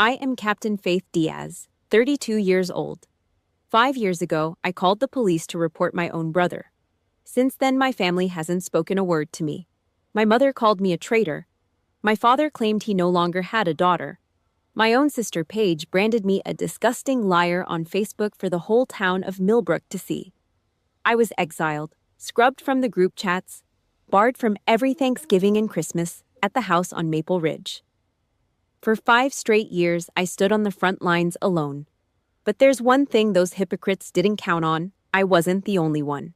I am Captain Faith Diaz, 32 years old. 5 years ago, I called the police to report my own brother. Since then, my family hasn't spoken a word to me. My mother called me a traitor. My father claimed he no longer had a daughter. My own sister Paige branded me a disgusting liar on Facebook for the whole town of Millbrook to see. I was exiled, scrubbed from the group chats, barred from every Thanksgiving and Christmas at the house on Maple Ridge. For 5 straight years, I stood on the front lines alone. But there's one thing those hypocrites didn't count on: I wasn't the only one.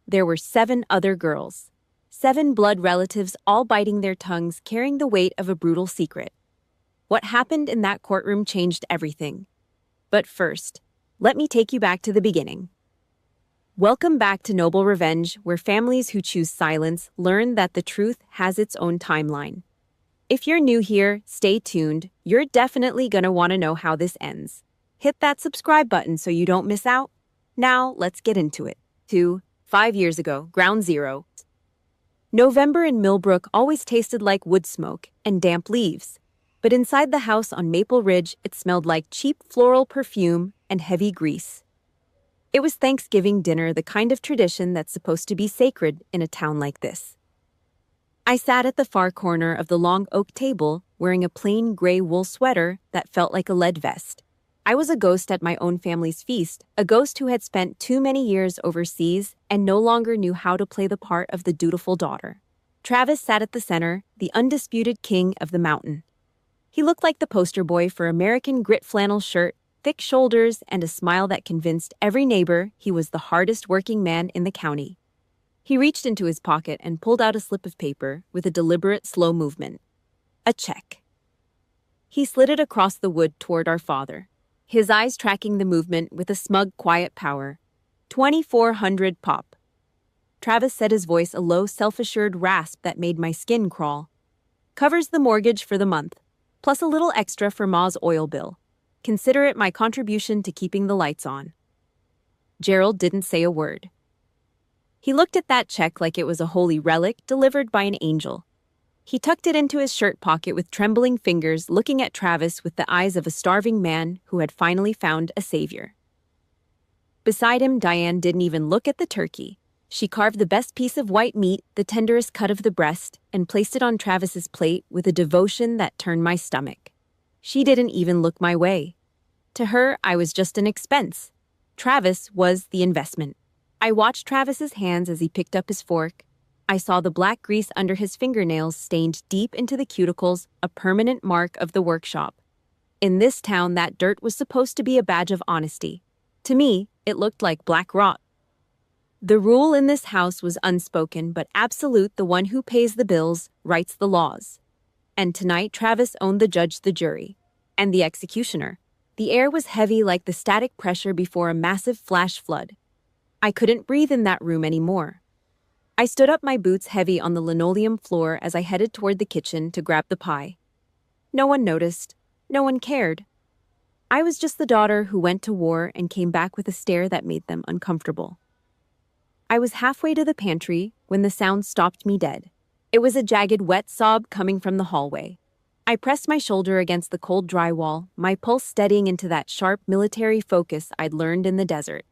There were 7 other girls. 7 blood relatives, all biting their tongues, carrying the weight of a brutal secret. What happened in that courtroom changed everything. But first, let me take you back to the beginning. Welcome back to Noble Revenge, where families who choose silence learn that the truth has its own timeline. If you're new here, stay tuned. You're definitely gonna want to know how this ends. Hit that subscribe button so you don't miss out. Now, let's get into it. 5 years ago, ground zero. November in Millbrook always tasted like wood smoke and damp leaves. But inside the house on Maple Ridge, it smelled like cheap floral perfume and heavy grease. It was Thanksgiving dinner, the kind of tradition that's supposed to be sacred in a town like this. I sat at the far corner of the long oak table, wearing a plain gray wool sweater that felt like a lead vest. I was a ghost at my own family's feast, a ghost who had spent too many years overseas and no longer knew how to play the part of the dutiful daughter. Travis sat at the center, the undisputed king of the mountain. He looked like the poster boy for American grit flannel shirt, thick shoulders, and a smile that convinced every neighbor he was the hardest working man in the county. He reached into his pocket and pulled out a slip of paper with a deliberate, slow movement. A check. He slid it across the wood toward our father, his eyes tracking the movement with a smug, quiet power. 2,400 pop. Travis said, his voice a low, self-assured rasp that made my skin crawl. Covers the mortgage for the month, plus a little extra for Ma's oil bill. Consider it my contribution to keeping the lights on. Gerald didn't say a word. He looked at that check like it was a holy relic delivered by an angel. He tucked it into his shirt pocket with trembling fingers, looking at Travis with the eyes of a starving man who had finally found a savior. Beside him, Diane didn't even look at the turkey. She carved the best piece of white meat, the tenderest cut of the breast, and placed it on Travis's plate with a devotion that turned my stomach. She didn't even look my way. To her, I was just an expense. Travis was the investment. I watched Travis's hands as he picked up his fork. I saw the black grease under his fingernails stained deep into the cuticles, a permanent mark of the workshop. In this town, that dirt was supposed to be a badge of honesty. To me, it looked like black rot. The rule in this house was unspoken but absolute: the one who pays the bills writes the laws. And tonight, Travis owned the judge, the jury, and the executioner. The air was heavy like the static pressure before a massive flash flood. I couldn't breathe in that room anymore. I stood up, my boots heavy on the linoleum floor, as I headed toward the kitchen to grab the pie. No one noticed. No one cared. I was just the daughter who went to war and came back with a stare that made them uncomfortable. I was halfway to the pantry when the sound stopped me dead. It was a jagged, wet sob coming from the hallway. I pressed my shoulder against the cold drywall, my pulse steadying into that sharp military focus I'd learned in the desert.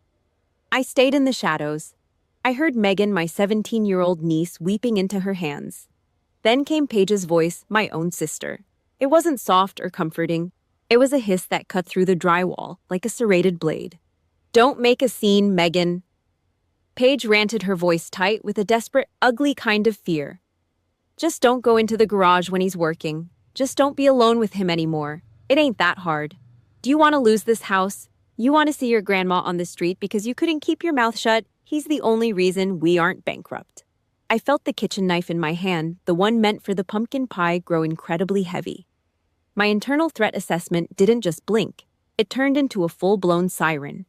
I stayed in the shadows. I heard Megan, my 17-year-old niece, weeping into her hands. Then came Paige's voice, my own sister. It wasn't soft or comforting. It was a hiss that cut through the drywall like a serrated blade. "Don't make a scene, Megan." Paige ranted, her voice tight with a desperate, ugly kind of fear. "Just don't go into the garage when he's working. Just don't be alone with him anymore. It ain't that hard. Do you want to lose this house? You want to see your grandma on the street because you couldn't keep your mouth shut? He's the only reason we aren't bankrupt." I felt the kitchen knife in my hand, the one meant for the pumpkin pie, grow incredibly heavy. My internal threat assessment didn't just blink. It turned into a full-blown siren.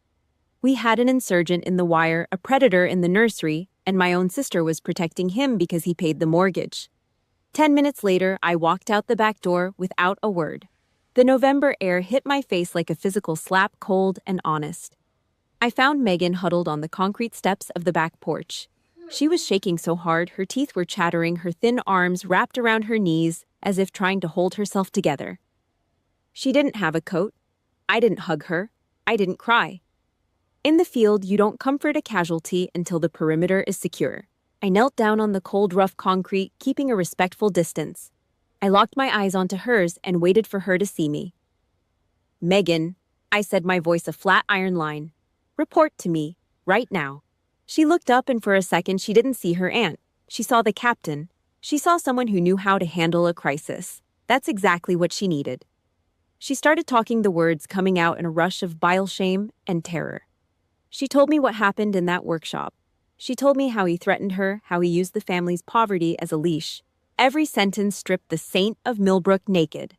We had an insurgent in the wire, a predator in the nursery, and my own sister was protecting him because he paid the mortgage. 10 minutes later, I walked out the back door without a word. The November air hit my face like a physical slap, cold and honest. I found Megan huddled on the concrete steps of the back porch. She was shaking so hard her teeth were chattering, her thin arms wrapped around her knees as if trying to hold herself together. She didn't have a coat. I didn't hug her. I didn't cry. In the field, you don't comfort a casualty until the perimeter is secure. I knelt down on the cold, rough concrete, keeping a respectful distance. I locked my eyes onto hers and waited for her to see me. "Megan," I said, my voice a flat iron line. "Report to me, right now." She looked up and for a second she didn't see her aunt. She saw the captain. She saw someone who knew how to handle a crisis. That's exactly what she needed. She started talking, the words coming out in a rush of bile, shame, and terror. She told me what happened in that workshop. She told me how he threatened her, how he used the family's poverty as a leash. Every sentence stripped the saint of Millbrook naked.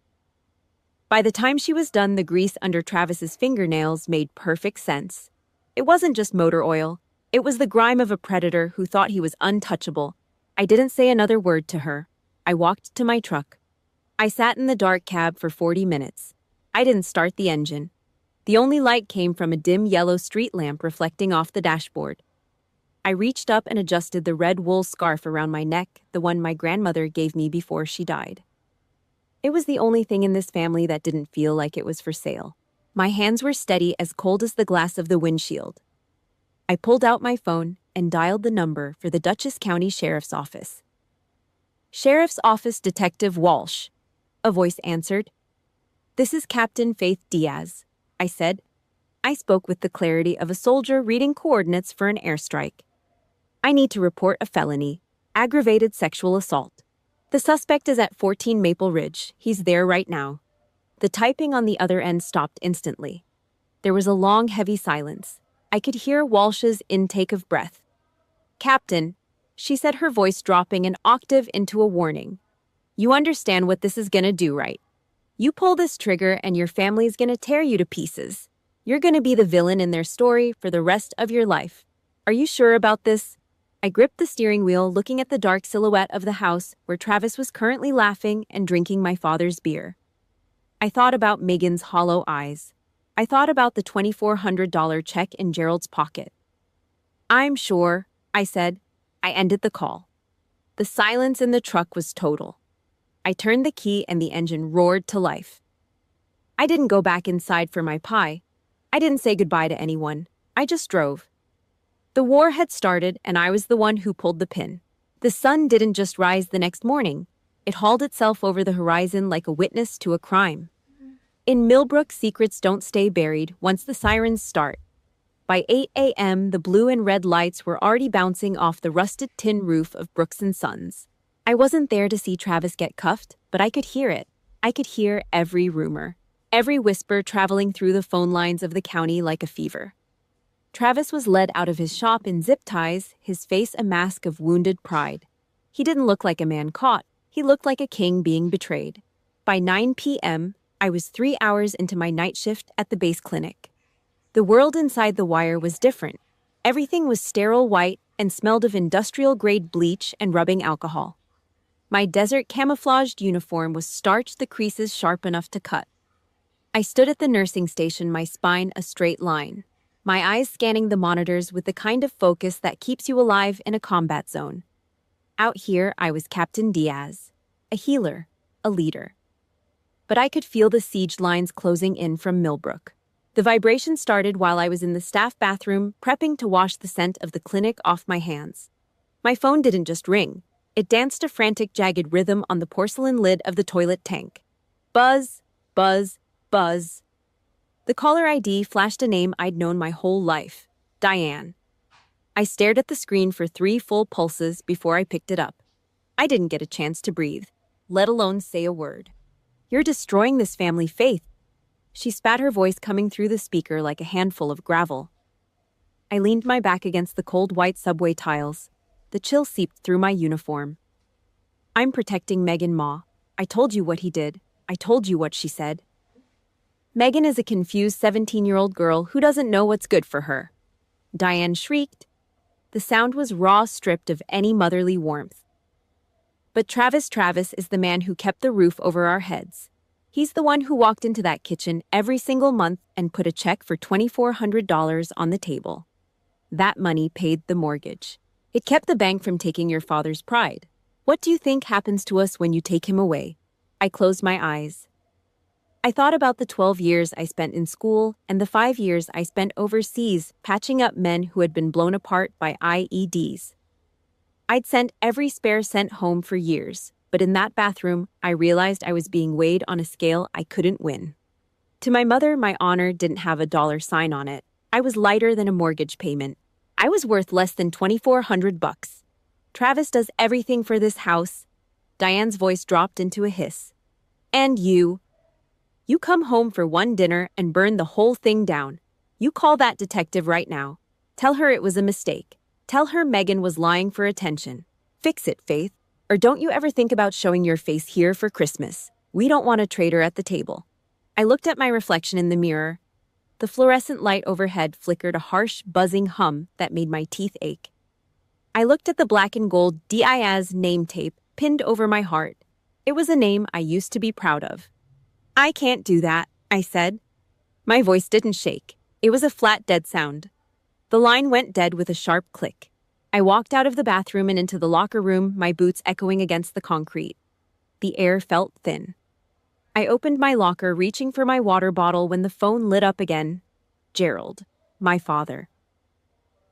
By the time she was done, the grease under Travis's fingernails made perfect sense. It wasn't just motor oil. It was the grime of a predator who thought he was untouchable. I didn't say another word to her. I walked to my truck. I sat in the dark cab for 40 minutes. I didn't start the engine. The only light came from a dim yellow street lamp reflecting off the dashboard. I reached up and adjusted the red wool scarf around my neck, the one my grandmother gave me before she died. It was the only thing in this family that didn't feel like it was for sale. My hands were steady, as cold as the glass of the windshield. I pulled out my phone and dialed the number for the Dutchess County Sheriff's Office. "Sheriff's Office, Detective Walsh," a voice answered. "This is Captain Faith Diaz," I said. I spoke with the clarity of a soldier reading coordinates for an airstrike. "I need to report a felony, aggravated sexual assault. The suspect is at 14 Maple Ridge. He's there right now." The typing on the other end stopped instantly. There was a long, heavy silence. I could hear Walsh's intake of breath. "Captain," she said, her voice dropping an octave into a warning. "You understand what this is gonna do, right? You pull this trigger and your family's gonna tear you to pieces. You're gonna be the villain in their story for the rest of your life. Are you sure about this?" I gripped the steering wheel, looking at the dark silhouette of the house where Travis was currently laughing and drinking my father's beer. I thought about Megan's hollow eyes. I thought about the $2,400 check in Gerald's pocket. "I'm sure," I said. I ended the call. The silence in the truck was total. I turned the key and the engine roared to life. I didn't go back inside for my pie. I didn't say goodbye to anyone. I just drove. The war had started, and I was the one who pulled the pin. The sun didn't just rise the next morning. It hauled itself over the horizon like a witness to a crime. In Millbrook, secrets don't stay buried once the sirens start. By 8 a.m., the blue and red lights were already bouncing off the rusted tin roof of Brooks & Sons. I wasn't there to see Travis get cuffed, but I could hear it. I could hear every rumor, every whisper traveling through the phone lines of the county like a fever. Travis was led out of his shop in zip ties, his face a mask of wounded pride. He didn't look like a man caught. He looked like a king being betrayed. By 9 p.m., I was 3 hours into my night shift at the base clinic. The world inside the wire was different. Everything was sterile white and smelled of industrial-grade bleach and rubbing alcohol. My desert camouflaged uniform was starched, the creases sharp enough to cut. I stood at the nursing station, my spine a straight line, my eyes scanning the monitors with the kind of focus that keeps you alive in a combat zone. Out here, I was Captain Diaz, a healer, a leader. But I could feel the siege lines closing in from Millbrook. The vibration started while I was in the staff bathroom, prepping to wash the scent of the clinic off my hands. My phone didn't just ring. It danced a frantic, jagged rhythm on the porcelain lid of the toilet tank. Buzz, buzz, buzz. The caller ID flashed a name I'd known my whole life, Diane. I stared at the screen for 3 full pulses before I picked it up. I didn't get a chance to breathe, let alone say a word. "You're destroying this family, Faith." She spat, her voice coming through the speaker like a handful of gravel. I leaned my back against the cold white subway tiles. The chill seeped through my uniform. "I'm protecting Megan, Ma. I told you what he did. I told you what she said." "Megan is a confused 17-year-old girl who doesn't know what's good for her," Diane shrieked. The sound was raw, stripped of any motherly warmth. "But Travis is the man who kept the roof over our heads. He's the one who walked into that kitchen every single month and put a check for $2,400 on the table. That money paid the mortgage. It kept the bank from taking your father's pride. What do you think happens to us when you take him away?" I closed my eyes. I thought about the 12 years I spent in school and the 5 years I spent overseas patching up men who had been blown apart by IEDs. I'd sent every spare cent home for years, but in that bathroom, I realized I was being weighed on a scale I couldn't win. To my mother, my honor didn't have a dollar sign on it. I was lighter than a mortgage payment. I was worth less than $2,400. Travis does everything for this house. Diane's voice dropped into a hiss. And you come home for one dinner and burn the whole thing down. You call that detective right now. Tell her it was a mistake. Tell her Megan was lying for attention. Fix it, Faith. Or don't you ever think about showing your face here for Christmas. We don't want a traitor at the table. I looked at my reflection in the mirror. The fluorescent light overhead flickered a harsh, buzzing hum that made my teeth ache. I looked at the black and gold Diaz name tape pinned over my heart. It was a name I used to be proud of. I can't do that, I said. My voice didn't shake. It was a flat, dead sound. The line went dead with a sharp click. I walked out of the bathroom and into the locker room, my boots echoing against the concrete. The air felt thin. I opened my locker, reaching for my water bottle when the phone lit up again. Gerald, my father.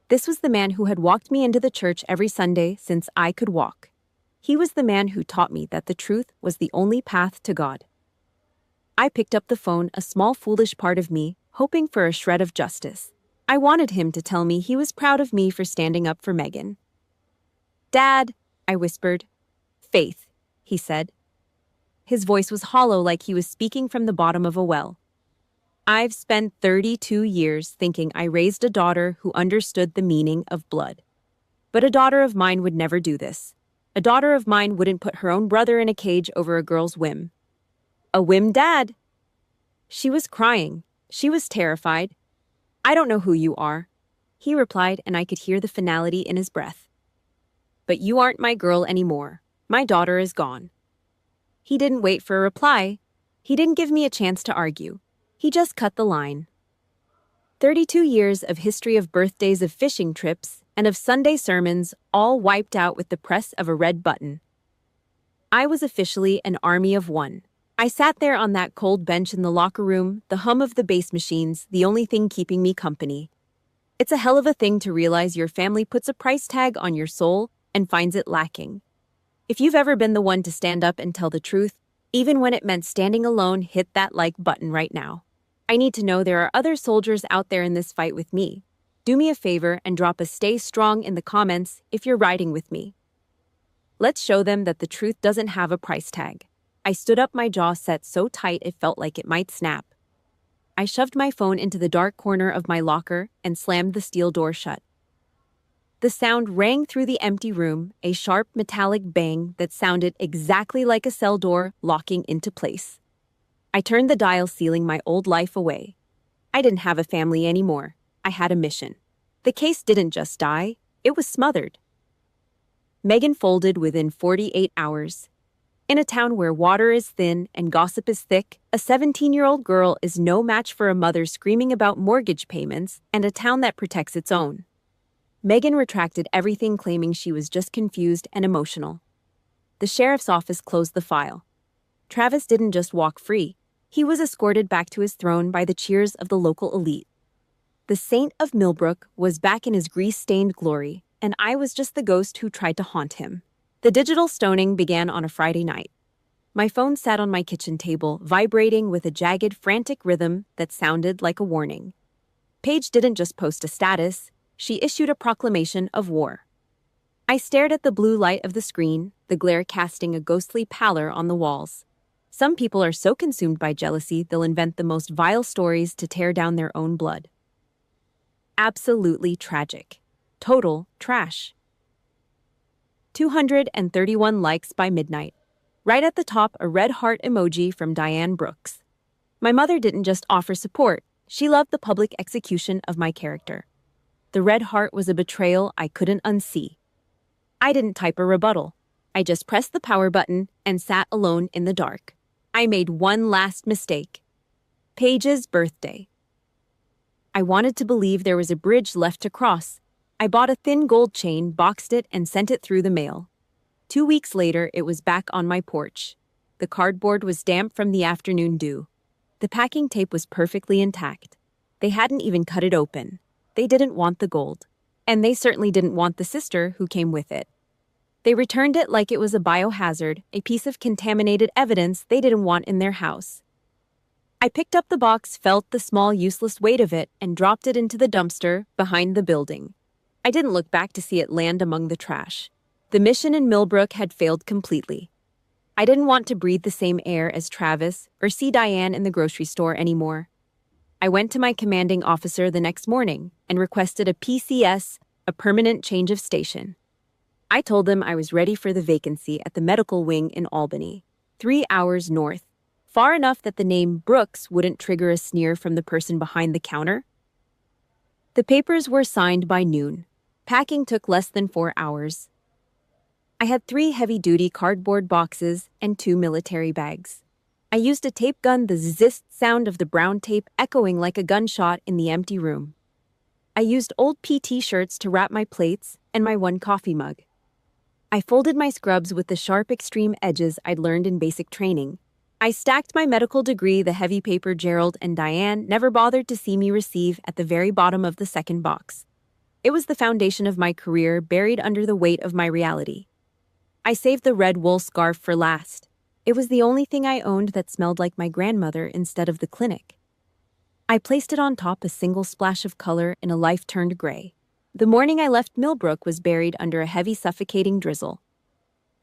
This was the man who had walked me into the church every Sunday since I could walk. He was the man who taught me that the truth was the only path to God. I picked up the phone, a small foolish part of me, hoping for a shred of justice. I wanted him to tell me he was proud of me for standing up for Megan. Dad, I whispered. Faith, he said. His voice was hollow, like he was speaking from the bottom of a well. I've spent 32 years thinking I raised a daughter who understood the meaning of blood. But a daughter of mine would never do this. A daughter of mine wouldn't put her own brother in a cage over a girl's whim. A whim, Dad? She was crying. She was terrified. I don't know who you are, he replied, and I could hear the finality in his breath. But you aren't my girl anymore. My daughter is gone. He didn't wait for a reply. He didn't give me a chance to argue. He just cut the line. 32 years of history of birthdays, of fishing trips, and of Sunday sermons, all wiped out with the press of a red button. I was officially an army of one. I sat there on that cold bench in the locker room, the hum of the bass machines, the only thing keeping me company. It's a hell of a thing to realize your family puts a price tag on your soul and finds it lacking. If you've ever been the one to stand up and tell the truth, even when it meant standing alone, hit that like button right now. I need to know there are other soldiers out there in this fight with me. Do me a favor and drop a stay strong in the comments if you're riding with me. Let's show them that the truth doesn't have a price tag. I stood up, my jaw set so tight it felt like it might snap. I shoved my phone into the dark corner of my locker and slammed the steel door shut. The sound rang through the empty room, a sharp metallic bang that sounded exactly like a cell door locking into place. I turned the dial, sealing my old life away. I didn't have a family anymore. I had a mission. The case didn't just die, it was smothered. Megan folded within 48 hours. In a town where water is thin and gossip is thick, a 17-year-old girl is no match for a mother screaming about mortgage payments and a town that protects its own. Megan retracted everything, claiming she was just confused and emotional. The sheriff's office closed the file. Travis didn't just walk free. He was escorted back to his throne by the cheers of the local elite. The Saint of Millbrook was back in his grease-stained glory, and I was just the ghost who tried to haunt him. The digital stoning began on a Friday night. My phone sat on my kitchen table, vibrating with a jagged, frantic rhythm that sounded like a warning. Paige didn't just post a status, she issued a proclamation of war. I stared at the blue light of the screen, the glare casting a ghostly pallor on the walls. Some people are so consumed by jealousy they'll invent the most vile stories to tear down their own blood. Absolutely tragic. Total trash. 231 likes by midnight. Right at the top, a red heart emoji from Diane Brooks. My mother didn't just offer support, she loved the public execution of my character. The red heart was a betrayal I couldn't unsee. I didn't type a rebuttal. I just pressed the power button and sat alone in the dark. I made one last mistake. Paige's birthday. I wanted to believe there was a bridge left to cross. I bought a thin gold chain, boxed it, and sent it through the mail. 2 weeks later, it was back on my porch. The cardboard was damp from the afternoon dew. The packing tape was perfectly intact. They hadn't even cut it open. They didn't want the gold. And they certainly didn't want the sister who came with it. They returned it like it was a biohazard, a piece of contaminated evidence they didn't want in their house. I picked up the box, felt the small, useless weight of it, and dropped it into the dumpster behind the building. I didn't look back to see it land among the trash. The mission in Millbrook had failed completely. I didn't want to breathe the same air as Travis or see Diane in the grocery store anymore. I went to my commanding officer the next morning and requested a PCS, a permanent change of station. I told him I was ready for the vacancy at the medical wing in Albany, 3 hours north, far enough that the name Brooks wouldn't trigger a sneer from the person behind the counter. The papers were signed by noon. Packing took less than 4 hours. I had 3 heavy-duty cardboard boxes and 2 military bags. I used a tape gun, the zzz sound of the brown tape echoing like a gunshot in the empty room. I used old PT shirts to wrap my plates and my 1 coffee mug. I folded my scrubs with the sharp extreme edges I'd learned in basic training. I stacked my medical degree, the heavy paper Gerald and Diane never bothered to see me receive, at the very bottom of the second box. It was the foundation of my career, buried under the weight of my reality. I saved the red wool scarf for last. It was the only thing I owned that smelled like my grandmother instead of the clinic. I placed it on top, a single splash of color in a life turned gray. The morning I left Millbrook was buried under a heavy, suffocating drizzle.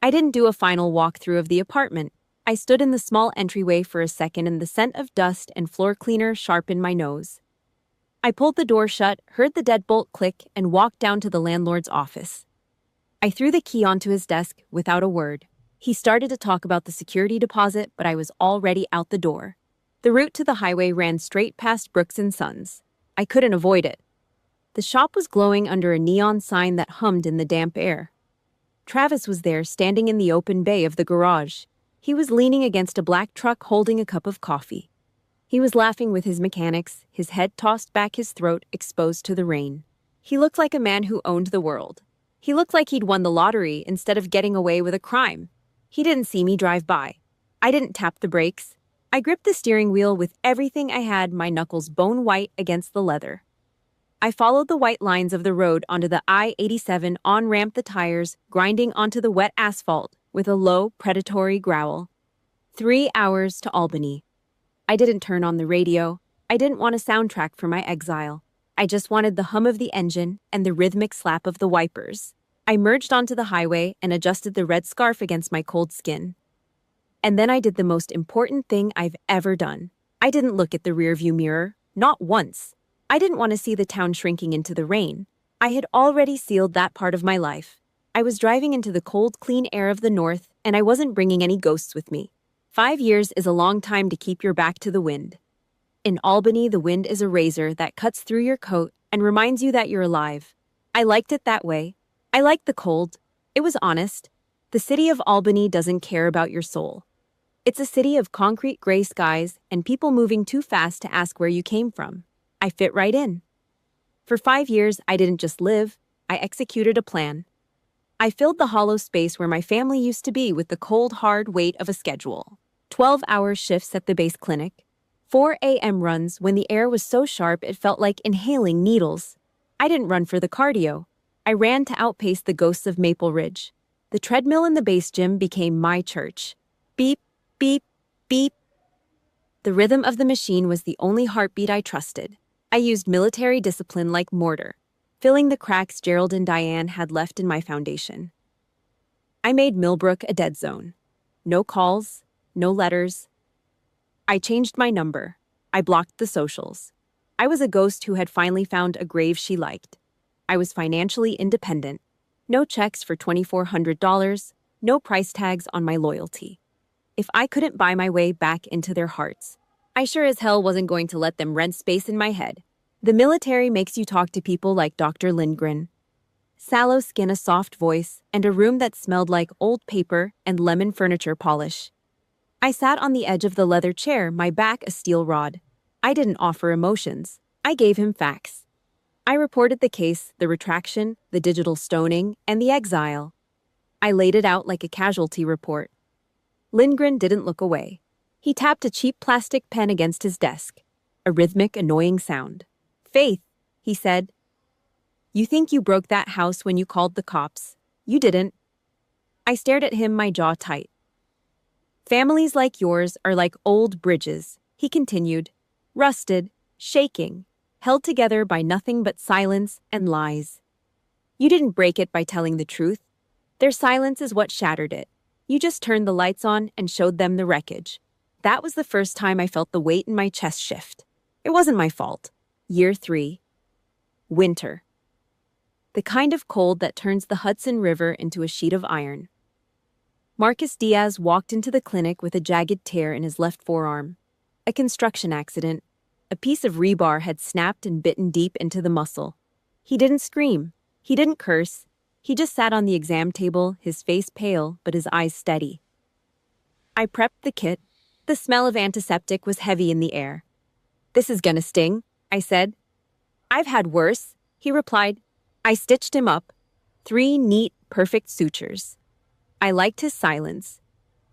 I didn't do a final walkthrough of the apartment. I stood in the small entryway for a second, and the scent of dust and floor cleaner sharpened my nose. I pulled the door shut, heard the deadbolt click, and walked down to the landlord's office. I threw the key onto his desk without a word. He started to talk about the security deposit, but I was already out the door. The route to the highway ran straight past Brooks & Sons. I couldn't avoid it. The shop was glowing under a neon sign that hummed in the damp air. Travis was there, standing in the open bay of the garage. He was leaning against a black truck holding a cup of coffee. He was laughing with his mechanics, his head tossed back, his throat exposed to the rain. He looked like a man who owned the world. He looked like he'd won the lottery instead of getting away with a crime. He didn't see me drive by. I didn't tap the brakes. I gripped the steering wheel with everything I had, my knuckles bone white against the leather. I followed the white lines of the road onto the I-87 on-ramp, the tires grinding onto the wet asphalt with a low, predatory growl. 3 hours to Albany. I didn't turn on the radio. I didn't want a soundtrack for my exile. I just wanted the hum of the engine and the rhythmic slap of the wipers. I merged onto the highway and adjusted the red scarf against my cold skin. And then I did the most important thing I've ever done. I didn't look at the rearview mirror, not once. I didn't want to see the town shrinking into the rain. I had already sealed that part of my life. I was driving into the cold, clean air of the north, and I wasn't bringing any ghosts with me. 5 years is a long time to keep your back to the wind. In Albany, the wind is a razor that cuts through your coat and reminds you that you're alive. I liked it that way. I liked the cold. It was honest. The city of Albany doesn't care about your soul. It's a city of concrete gray skies and people moving too fast to ask where you came from. I fit right in. For 5 years, I didn't just live, I executed a plan. I filled the hollow space where my family used to be with the cold, hard weight of a schedule. 12-hour shifts at the base clinic. 4 a.m. runs when the air was so sharp it felt like inhaling needles. I didn't run for the cardio. I ran to outpace the ghosts of Maple Ridge. The treadmill in the base gym became my church. Beep, beep, beep. The rhythm of the machine was the only heartbeat I trusted. I used military discipline like mortar, filling the cracks Gerald and Diane had left in my foundation. I made Millbrook a dead zone. No calls, no letters. I changed my number. I blocked the socials. I was a ghost who had finally found a grave she liked. I was financially independent. No checks for $2,400, no price tags on my loyalty. If I couldn't buy my way back into their hearts, I sure as hell wasn't going to let them rent space in my head. The military makes you talk to people like Dr. Lindgren. Sallow skin, a soft voice, and a room that smelled like old paper and lemon furniture polish. I sat on the edge of the leather chair, my back a steel rod. I didn't offer emotions. I gave him facts. I reported the case, the retraction, the digital stoning, and the exile. I laid it out like a casualty report. Lindgren didn't look away. He tapped a cheap plastic pen against his desk, a rhythmic, annoying sound. "Faith," he said. "You think you broke that house when you called the cops. You didn't." I stared at him, my jaw tight. "Families like yours are like old bridges," he continued, rusted, shaking, held together by nothing but silence and lies. You didn't break it by telling the truth. Their silence is what shattered it. You just turned the lights on and showed them the wreckage. That was the first time I felt the weight in my chest shift. It wasn't my fault. Year 3. Winter. The kind of cold that turns the Hudson River into a sheet of iron. Marcus Diaz walked into the clinic with a jagged tear in his left forearm. A construction accident. A piece of rebar had snapped and bitten deep into the muscle. He didn't scream. He didn't curse. He just sat on the exam table, his face pale, but his eyes steady. I prepped the kit. The smell of antiseptic was heavy in the air. "This is gonna sting," I said. "I've had worse," he replied. I stitched him up. 3 neat, perfect sutures. I liked his silence.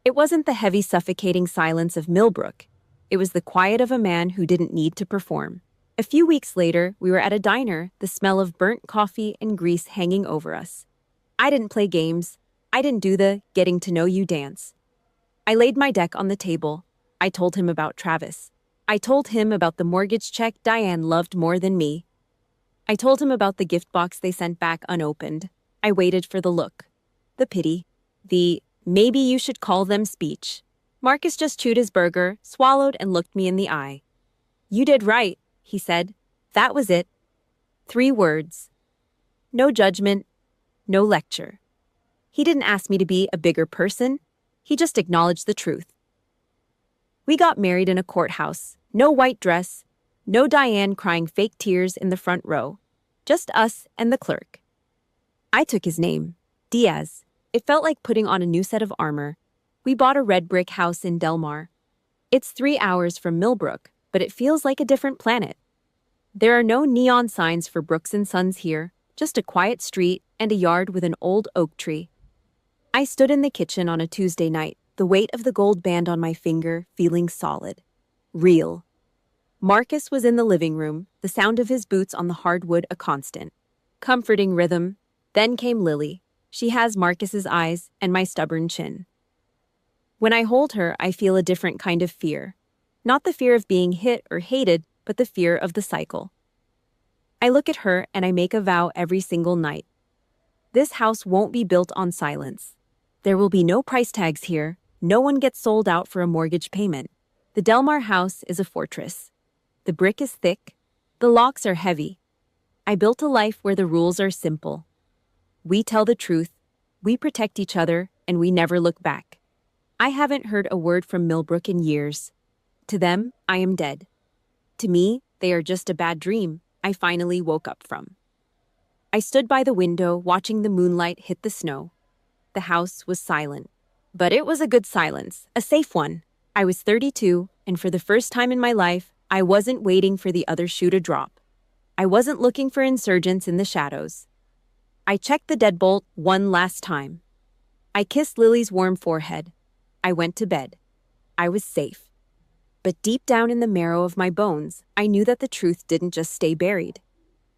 It wasn't the heavy, suffocating silence of Millbrook. It was the quiet of a man who didn't need to perform. A few weeks later, we were at a diner, the smell of burnt coffee and grease hanging over us. I didn't play games. I didn't do the getting-to-know-you dance. I laid my deck on the table. I told him about Travis. I told him about the mortgage check Diane loved more than me. I told him about the gift box they sent back unopened. I waited for the look, the pity, the "maybe you should call them" speech. Marcus just chewed his burger, swallowed, and looked me in the eye. "You did right," he said. That was it. 3 words. No judgment, no lecture. He didn't ask me to be a bigger person. He just acknowledged the truth. We got married in a courthouse. No white dress. No Diane crying fake tears in the front row. Just us and the clerk. I took his name, Diaz. It felt like putting on a new set of armor. We bought a red brick house in Del Mar. It's 3 hours from Millbrook, but it feels like a different planet. There are no neon signs for Brooks & Sons here, just a quiet street and a yard with an old oak tree. I stood in the kitchen on a Tuesday night, the weight of the gold band on my finger feeling solid. Real. Marcus was in the living room, the sound of his boots on the hardwood a constant. Comforting rhythm. Then came Lily. She has Marcus's eyes and my stubborn chin. When I hold her, I feel a different kind of fear. Not the fear of being hit or hated, but the fear of the cycle. I look at her and I make a vow every single night. This house won't be built on silence. There will be no price tags here. No one gets sold out for a mortgage payment. The Del Mar house is a fortress. The brick is thick. The locks are heavy. I built a life where the rules are simple. We tell the truth, we protect each other, and we never look back. I haven't heard a word from Millbrook in years. To them, I am dead. To me, they are just a bad dream I finally woke up from. I stood by the window watching the moonlight hit the snow. The house was silent. But it was a good silence, a safe one. I was 32, and for the first time in my life, I wasn't waiting for the other shoe to drop. I wasn't looking for insurgents in the shadows. I checked the deadbolt one last time. I kissed Lily's warm forehead. I went to bed. I was safe. But deep down in the marrow of my bones, I knew that the truth didn't just stay buried.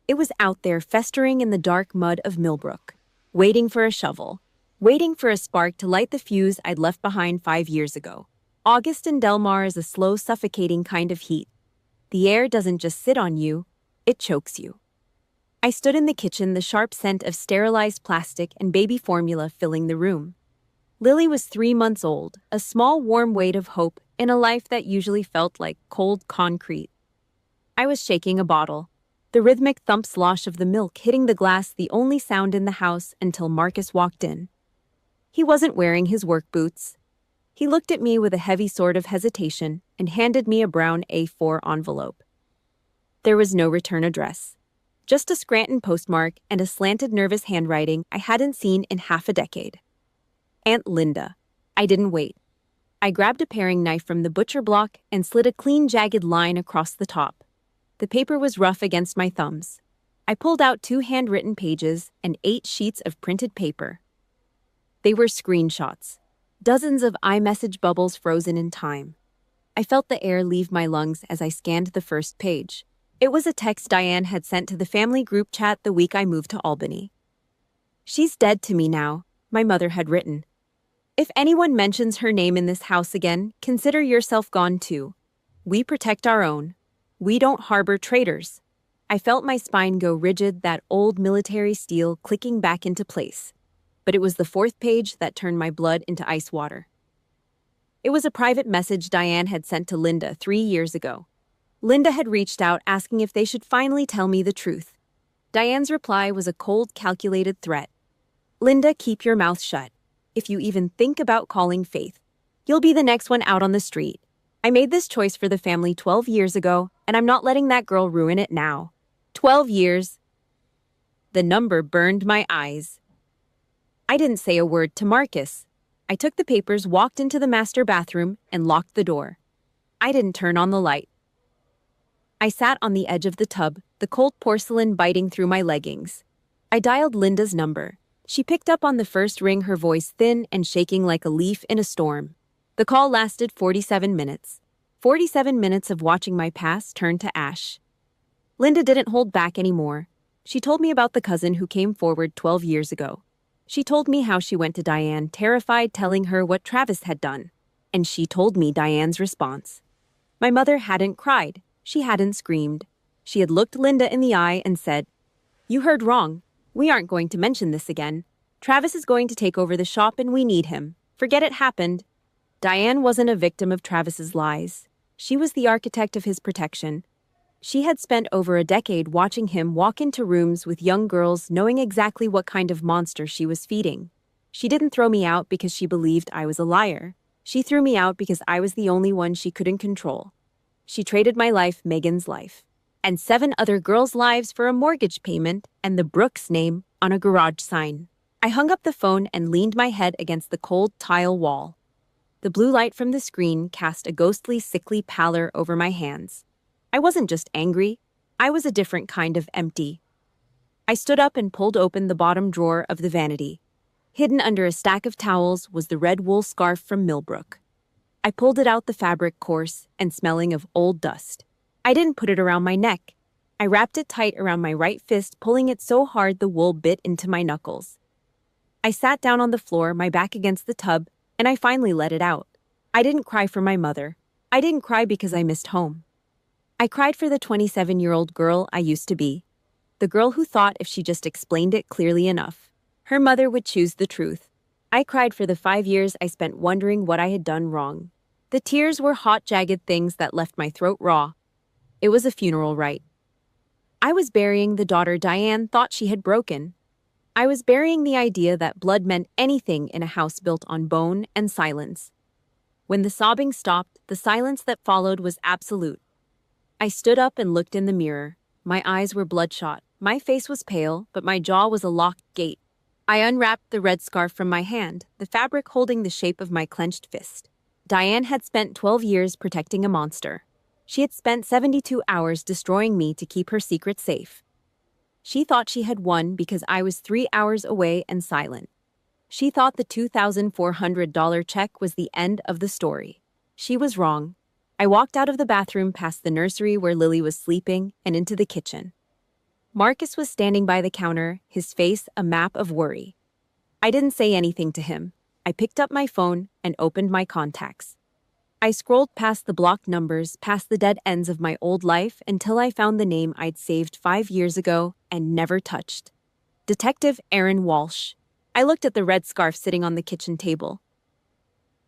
It was out there festering in the dark mud of Millbrook, waiting for a shovel, waiting for a spark to light the fuse I'd left behind 5 years ago. August in Del Mar is a slow, suffocating kind of heat. The air doesn't just sit on you, it chokes you. I stood in the kitchen, the sharp scent of sterilized plastic and baby formula filling the room. Lily was 3 months old, a small warm weight of hope in a life that usually felt like cold concrete. I was shaking a bottle, the rhythmic thump slosh of the milk hitting the glass the only sound in the house until Marcus walked in. He wasn't wearing his work boots. He looked at me with a heavy sort of hesitation and handed me a brown A4 envelope. There was no return address. Just a Scranton postmark and a slanted nervous handwriting I hadn't seen in half a decade. Aunt Linda. I didn't wait. I grabbed a paring knife from the butcher block and slid a clean, jagged line across the top. The paper was rough against my thumbs. I pulled out 2 handwritten pages and 8 sheets of printed paper. They were screenshots. Dozens of iMessage bubbles frozen in time. I felt the air leave my lungs as I scanned the first page. It was a text Diane had sent to the family group chat the week I moved to Albany. "She's dead to me now," my mother had written. "If anyone mentions her name in this house again, consider yourself gone too. We protect our own. We don't harbor traitors." I felt my spine go rigid, that old military steel clicking back into place. But it was the fourth page that turned my blood into ice water. It was a private message Diane had sent to Linda 3 years ago. Linda had reached out asking if they should finally tell me the truth. Diane's reply was a cold, calculated threat. "Linda, keep your mouth shut. If you even think about calling Faith, you'll be the next one out on the street. I made this choice for the family 12 years ago, and I'm not letting that girl ruin it now. 12 years. The number burned my eyes. I didn't say a word to Marcus. I took the papers, walked into the master bathroom, and locked the door. I didn't turn on the light. I sat on the edge of the tub, the cold porcelain biting through my leggings. I dialed Linda's number. She picked up on the first ring, her voice thin and shaking like a leaf in a storm. The call lasted 47 minutes. 47 minutes of watching my past turn to ash. Linda didn't hold back anymore. She told me about the cousin who came forward 12 years ago. She told me how she went to Diane, terrified, telling her what Travis had done. And she told me Diane's response. My mother hadn't cried. She hadn't screamed. She had looked Linda in the eye and said, "You heard wrong. We aren't going to mention this again. Travis is going to take over the shop and we need him. Forget it happened." Diane wasn't a victim of Travis's lies. She was the architect of his protection. She had spent over a decade watching him walk into rooms with young girls, knowing exactly what kind of monster she was feeding. She didn't throw me out because she believed I was a liar. She threw me out because I was the only one she couldn't control. She traded my life, Megan's life, and 7 other girls' lives for a mortgage payment and the Brooks name on a garage sign. I hung up the phone and leaned my head against the cold tile wall. The blue light from the screen cast a ghostly, sickly pallor over my hands. I wasn't just angry. I was a different kind of empty. I stood up and pulled open the bottom drawer of the vanity. Hidden under a stack of towels was the red wool scarf from Millbrook. I pulled it out, the fabric coarse and smelling of old dust. I didn't put it around my neck. I wrapped it tight around my right fist, pulling it so hard the wool bit into my knuckles. I sat down on the floor, my back against the tub, and I finally let it out. I didn't cry for my mother. I didn't cry because I missed home. I cried for the 27-year-old girl I used to be. The girl who thought if she just explained it clearly enough, her mother would choose the truth. I cried for the 5 years I spent wondering what I had done wrong. The tears were hot, jagged things that left my throat raw. It was a funeral rite. I was burying the daughter Diane thought she had broken. I was burying the idea that blood meant anything in a house built on bone and silence. When the sobbing stopped, the silence that followed was absolute. I stood up and looked in the mirror. My eyes were bloodshot. My face was pale, but my jaw was a locked gate. I unwrapped the red scarf from my hand, the fabric holding the shape of my clenched fist. Diane had spent 12 years protecting a monster. She had spent 72 hours destroying me to keep her secret safe. She thought she had won because I was 3 hours away and silent. She thought the $2,400 check was the end of the story. She was wrong. I walked out of the bathroom, past the nursery where Lily was sleeping, and into the kitchen. Marcus was standing by the counter, his face a map of worry. I didn't say anything to him. I picked up my phone and opened my contacts. I scrolled past the blocked numbers, past the dead ends of my old life, until I found the name I'd saved 5 years ago and never touched. Detective Aaron Walsh. I looked at the red scarf sitting on the kitchen table.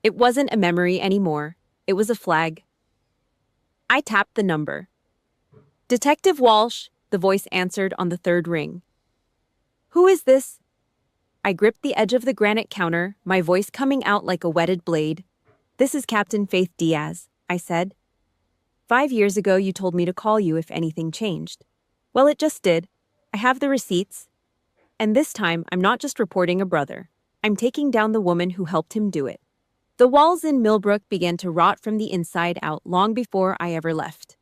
It wasn't a memory anymore. It was a flag. I tapped the number. "Detective Walsh," the voice answered on the third ring. "Who is this?" I gripped the edge of the granite counter, my voice coming out like a whetted blade. "This is Captain Faith Diaz," I said. 5 years ago you told me to call you if anything changed. Well, it just did. I have the receipts. And this time, I'm not just reporting a brother. I'm taking down the woman who helped him do it. The walls in Millbrook began to rot from the inside out long before I ever left.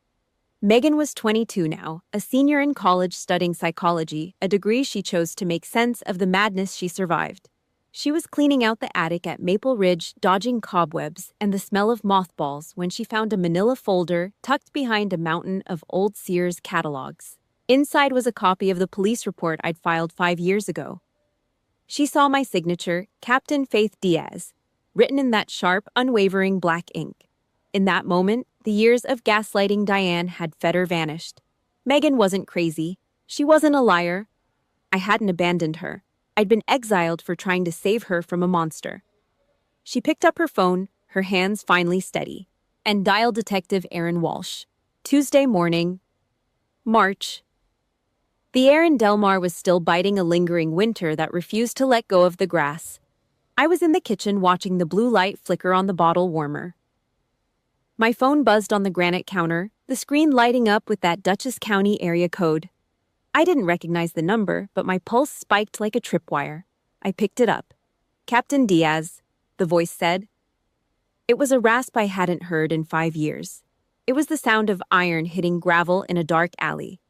Megan was 22 now, a senior in college studying psychology, a degree she chose to make sense of the madness she survived. She was cleaning out the attic at Maple Ridge, dodging cobwebs and the smell of mothballs when she found a manila folder tucked behind a mountain of old Sears catalogs. Inside was a copy of the police report I'd filed 5 years ago. She saw my signature, Captain Faith Diaz, written in that sharp, unwavering black ink. In that moment, the years of gaslighting Diane had fed vanished. Megan wasn't crazy. She wasn't a liar. I hadn't abandoned her. I'd been exiled for trying to save her from a monster. She picked up her phone, her hands finally steady, and dialed Detective Aaron Walsh. Tuesday morning, March. The air in Del Mar was still biting a lingering winter that refused to let go of the grass. I was in the kitchen watching the blue light flicker on the bottle warmer. My phone buzzed on the granite counter, the screen lighting up with that Dutchess County area code. I didn't recognize the number, but my pulse spiked like a tripwire. I picked it up. Captain Diaz, the voice said. It was a rasp I hadn't heard in 5 years. It was the sound of iron hitting gravel in a dark alley.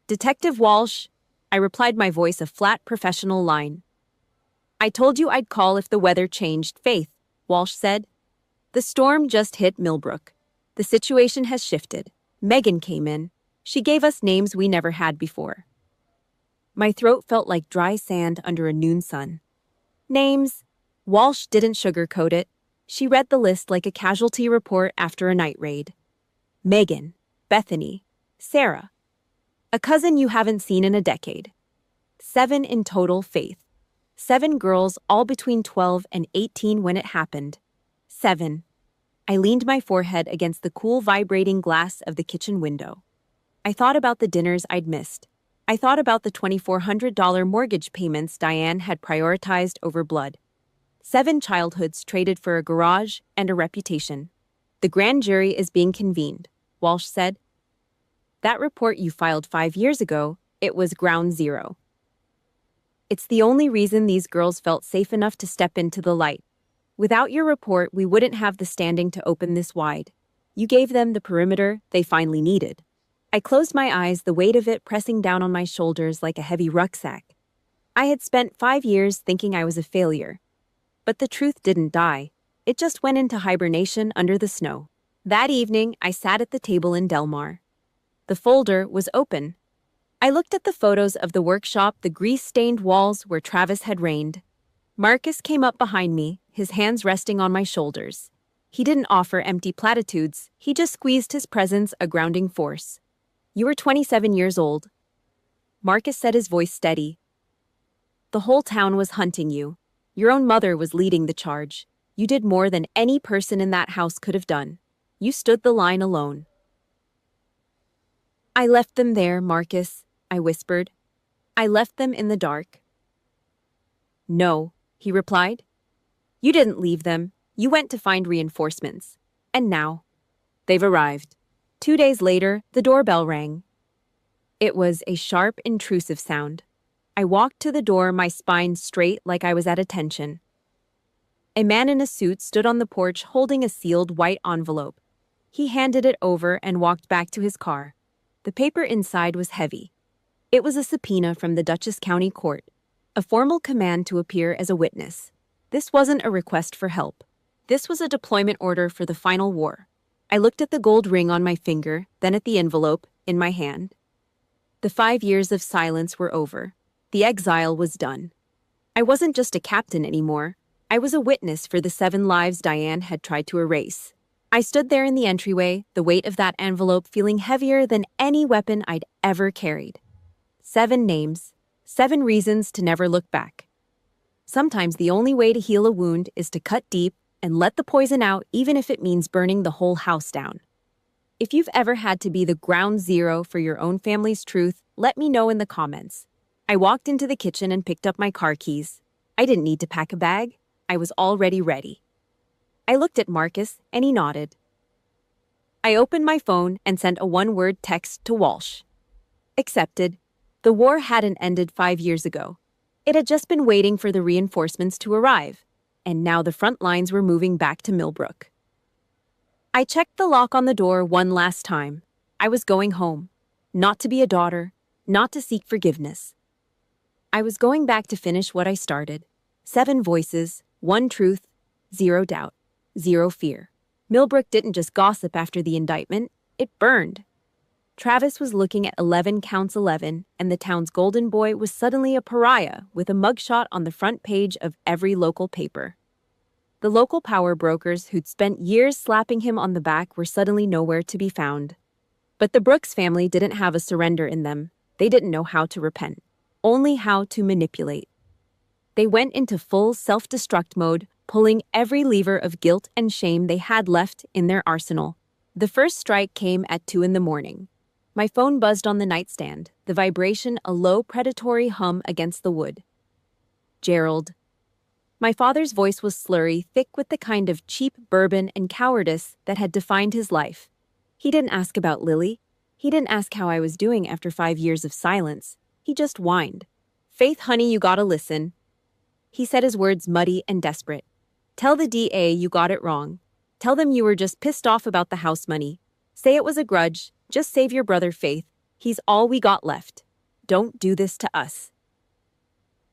Detective Walsh, I replied, my voice a flat professional line. I told you I'd call if the weather changed, Faith, Walsh said. The storm just hit Millbrook. The situation has shifted. Megan came in. She gave us names we never had before. My throat felt like dry sand under a noon sun. Names. Walsh didn't sugarcoat it. She read the list like a casualty report after a night raid. Megan, Bethany, Sarah. A cousin you haven't seen in a decade. 7 in total, Faith. 7 girls, all between 12 and 18 when it happened. 7. I leaned my forehead against the cool vibrating glass of the kitchen window. I thought about the dinners I'd missed. I thought about the $2,400 mortgage payments Diane had prioritized over blood. 7 childhoods traded for a garage and a reputation. The grand jury is being convened, Walsh said. That report you filed 5 years ago, it was ground zero. It's the only reason these girls felt safe enough to step into the light. Without your report, we wouldn't have the standing to open this wide. You gave them the perimeter they finally needed. I closed my eyes, the weight of it pressing down on my shoulders like a heavy rucksack. I had spent 5 years thinking I was a failure. But the truth didn't die. It just went into hibernation under the snow. That evening, I sat at the table in Del Mar. The folder was open. I looked at the photos of the workshop, the grease-stained walls where Travis had reigned. Marcus came up behind me, his hands resting on my shoulders. He didn't offer empty platitudes. He just squeezed his presence a grounding force. You were 27 years old. Marcus said, his voice steady. The whole town was hunting you. Your own mother was leading the charge. You did more than any person in that house could have done. You stood the line alone. I left them there, Marcus, I whispered. I left them in the dark. No, he replied. You didn't leave them. You went to find reinforcements. And now, they've arrived. 2 days later, the doorbell rang. It was a sharp, intrusive sound. I walked to the door, my spine straight like I was at attention. A man in a suit stood on the porch holding a sealed white envelope. He handed it over and walked back to his car. The paper inside was heavy. It was a subpoena from the Dutchess County Court, a formal command to appear as a witness. This wasn't a request for help. This was a deployment order for the final war. I looked at the gold ring on my finger, then at the envelope in my hand. The 5 years of silence were over. The exile was done. I wasn't just a captain anymore. I was a witness for the 7 lives Diane had tried to erase. I stood there in the entryway, the weight of that envelope feeling heavier than any weapon I'd ever carried. 7 names, 7 reasons to never look back. Sometimes the only way to heal a wound is to cut deep and let the poison out, even if it means burning the whole house down. If you've ever had to be the ground zero for your own family's truth, let me know in the comments. I walked into the kitchen and picked up my car keys. I didn't need to pack a bag. I was already ready. I looked at Marcus, and he nodded. I opened my phone and sent a 1-word text to Walsh. Accepted. The war hadn't ended 5 years ago. It had just been waiting for the reinforcements to arrive, and now the front lines were moving back to Millbrook. I checked the lock on the door one last time. I was going home. Not to be a daughter, not to seek forgiveness. I was going back to finish what I started. 7 voices, 1 truth, 0 doubt, 0 fear. Millbrook didn't just gossip after the indictment, it burned. Travis was looking at 11 counts 11, and the town's golden boy was suddenly a pariah with a mugshot on the front page of every local paper. The local power brokers who'd spent years slapping him on the back were suddenly nowhere to be found. But the Brooks family didn't have a surrender in them. They didn't know how to repent, only how to manipulate. They went into full self-destruct mode, pulling every lever of guilt and shame they had left in their arsenal. The first strike came at 2 a.m. My phone buzzed on the nightstand, the vibration a low predatory hum against the wood. Gerald. My father's voice was slurry, thick with the kind of cheap bourbon and cowardice that had defined his life. He didn't ask about Lily. He didn't ask how I was doing after 5 years of silence. He just whined. "Faith, honey, you gotta listen." He said his words muddy and desperate. "Tell the DA you got it wrong. Tell them you were just pissed off about the house money. Say it was a grudge. Just save your brother, Faith. He's all we got left. Don't do this to us."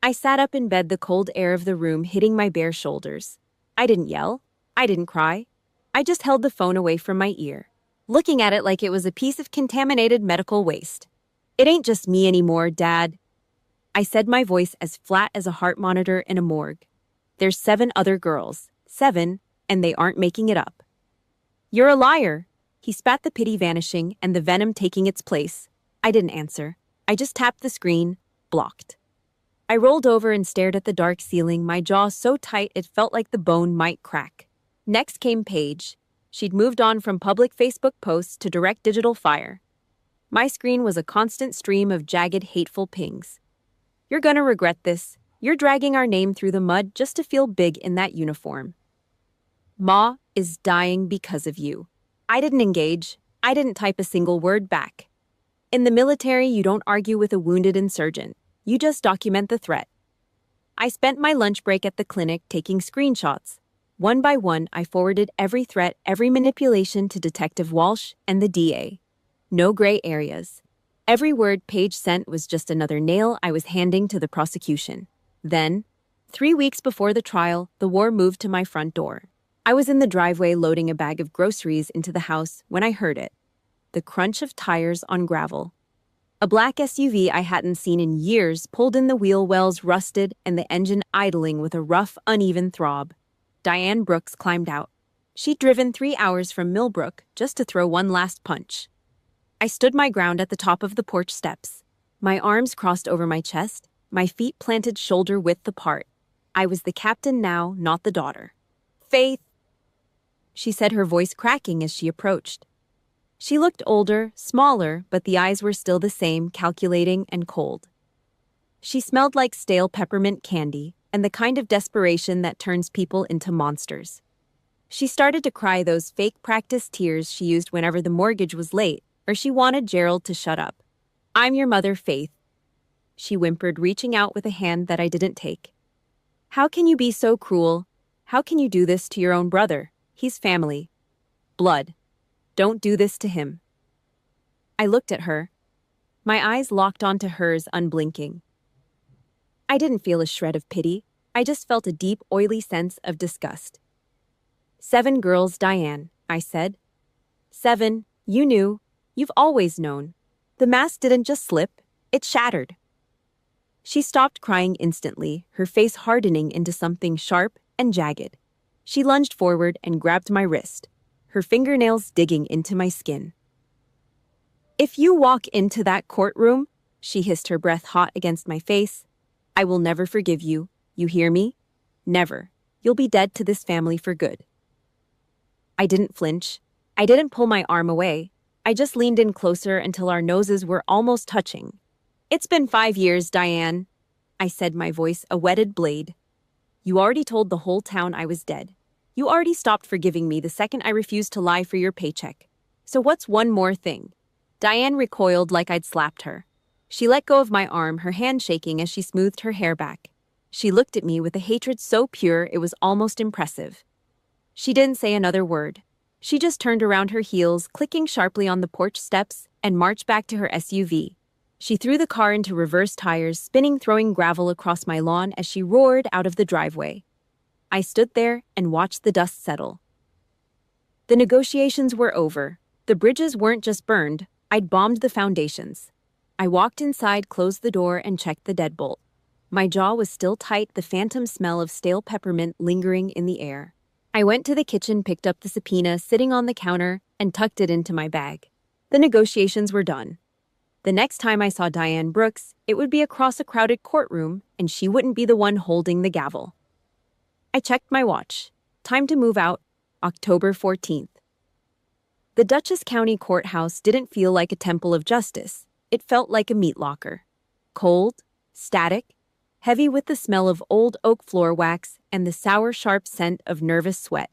I sat up in bed, the cold air of the room hitting my bare shoulders. I didn't yell. I didn't cry. I just held the phone away from my ear, looking at it like it was a piece of contaminated medical waste. "It ain't just me anymore, Dad." I said, my voice as flat as a heart monitor in a morgue. "There's 7 other girls. 7, and they aren't making it up." "You're a liar." He spat, the pity vanishing and the venom taking its place. I didn't answer. I just tapped the screen, blocked. I rolled over and stared at the dark ceiling, my jaw so tight it felt like the bone might crack. Next came Paige. She'd moved on from public Facebook posts to direct digital fire. My screen was a constant stream of jagged, hateful pings. "You're gonna regret this. You're dragging our name through the mud just to feel big in that uniform. Ma is dying because of you." I didn't engage. I didn't type a single word back. In the military, you don't argue with a wounded insurgent. You just document the threat. I spent my lunch break at the clinic taking screenshots. One by one, I forwarded every threat, every manipulation to Detective Walsh and the DA. No gray areas. Every word Paige sent was just another nail I was handing to the prosecution. Then, 3 weeks before the trial, the war moved to my front door. I was in the driveway loading a bag of groceries into the house when I heard it. The crunch of tires on gravel. A black SUV I hadn't seen in years pulled in, the wheel wells rusted and the engine idling with a rough, uneven throb. Diane Brooks climbed out. She'd driven 3 hours from Millbrook just to throw one last punch. I stood my ground at the top of the porch steps. My arms crossed over my chest, my feet planted shoulder width apart. I was the captain now, not the daughter. "Faith," she said, her voice cracking as she approached. She looked older, smaller, but the eyes were still the same, calculating and cold. She smelled like stale peppermint candy and the kind of desperation that turns people into monsters. She started to cry, those fake practice tears she used whenever the mortgage was late or she wanted Gerald to shut up. "I'm your mother, Faith," she whimpered, reaching out with a hand that I didn't take. "How can you be so cruel? How can you do this to your own brother? He's family. Blood. Don't do this to him." I looked at her. My eyes locked onto hers, unblinking. I didn't feel a shred of pity. I just felt a deep, oily sense of disgust. "7 girls, Diane," I said. 7, you knew. You've always known. The mask didn't just slip, it shattered. She stopped crying instantly, her face hardening into something sharp and jagged. She lunged forward and grabbed my wrist, her fingernails digging into my skin. "If you walk into that courtroom," she hissed, her breath hot against my face, "I will never forgive you. You hear me? Never. You'll be dead to this family for good." I didn't flinch. I didn't pull my arm away. I just leaned in closer until our noses were almost touching. "It's been 5 years, Diane," I said, my voice a whetted blade. "You already told the whole town I was dead. You already stopped forgiving me the second I refused to lie for your paycheck. So what's one more thing?" Diane recoiled like I'd slapped her. She let go of my arm, her hand shaking as she smoothed her hair back. She looked at me with a hatred so pure it was almost impressive. She didn't say another word. She just turned around, her heels clicking sharply on the porch steps, and marched back to her SUV. She threw the car into reverse tires, spinning, throwing gravel across my lawn as she roared out of the driveway. I stood there and watched the dust settle. The negotiations were over. The bridges weren't just burned, I'd bombed the foundations. I walked inside, closed the door, and checked the deadbolt. My jaw was still tight, the phantom smell of stale peppermint lingering in the air. I went to the kitchen, picked up the subpoena sitting on the counter, and tucked it into my bag. The negotiations were done. The next time I saw Diane Brooks, it would be across a crowded courtroom, and she wouldn't be the one holding the gavel. I checked my watch. Time to move out, October 14th. The Dutchess County Courthouse didn't feel like a temple of justice. It felt like a meat locker. Cold, static, heavy with the smell of old oak floor wax and the sour, sharp scent of nervous sweat.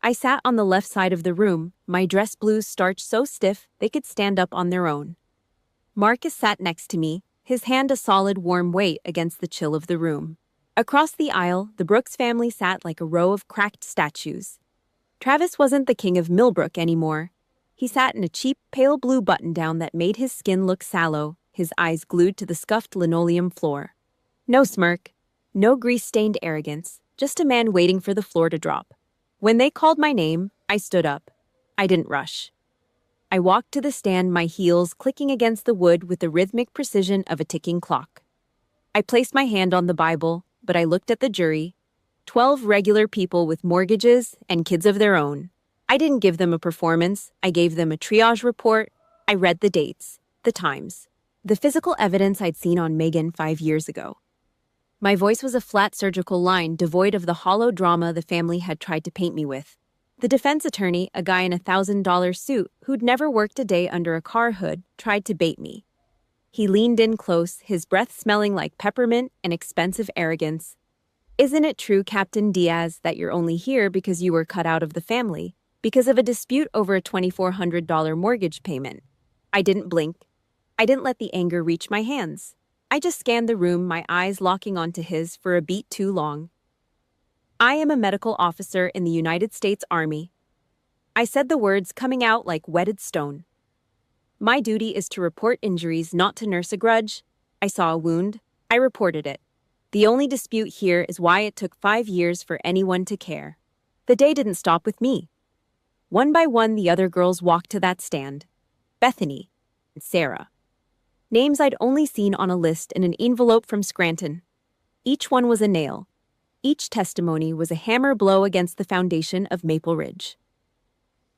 I sat on the left side of the room, my dress blues starched so stiff they could stand up on their own. Marcus sat next to me, his hand a solid, warm weight against the chill of the room. Across the aisle, the Brooks family sat like a row of cracked statues. Travis wasn't the king of Millbrook anymore. He sat in a cheap, pale blue button-down that made his skin look sallow, his eyes glued to the scuffed linoleum floor. No smirk, no grease-stained arrogance, just a man waiting for the floor to drop. When they called my name, I stood up. I didn't rush. I walked to the stand, my heels clicking against the wood with the rhythmic precision of a ticking clock. I placed my hand on the Bible, but I looked at the jury. 12 regular people with mortgages and kids of their own. I didn't give them a performance. I gave them a triage report. I read the dates, the times, the physical evidence I'd seen on Megan 5 years ago. My voice was a flat surgical line devoid of the hollow drama the family had tried to paint me with. The defense attorney, a guy in a $1,000 suit who'd never worked a day under a car hood, tried to bait me. He leaned in close, his breath smelling like peppermint and expensive arrogance. Isn't it true, Captain Diaz, that you're only here because you were cut out of the family, because of a dispute over a $2,400 mortgage payment? I didn't blink. I didn't let the anger reach my hands. I just scanned the room, my eyes locking onto his for a beat too long. I am a medical officer in the United States Army. I said the words coming out like wetted stone. My duty is to report injuries, not to nurse a grudge. I saw a wound. I reported it. The only dispute here is why it took 5 years for anyone to care. The day didn't stop with me. One by one, the other girls walked to that stand. Bethany and Sarah. Names I'd only seen on a list in an envelope from Scranton. Each one was a nail. Each testimony was a hammer blow against the foundation of Maple Ridge.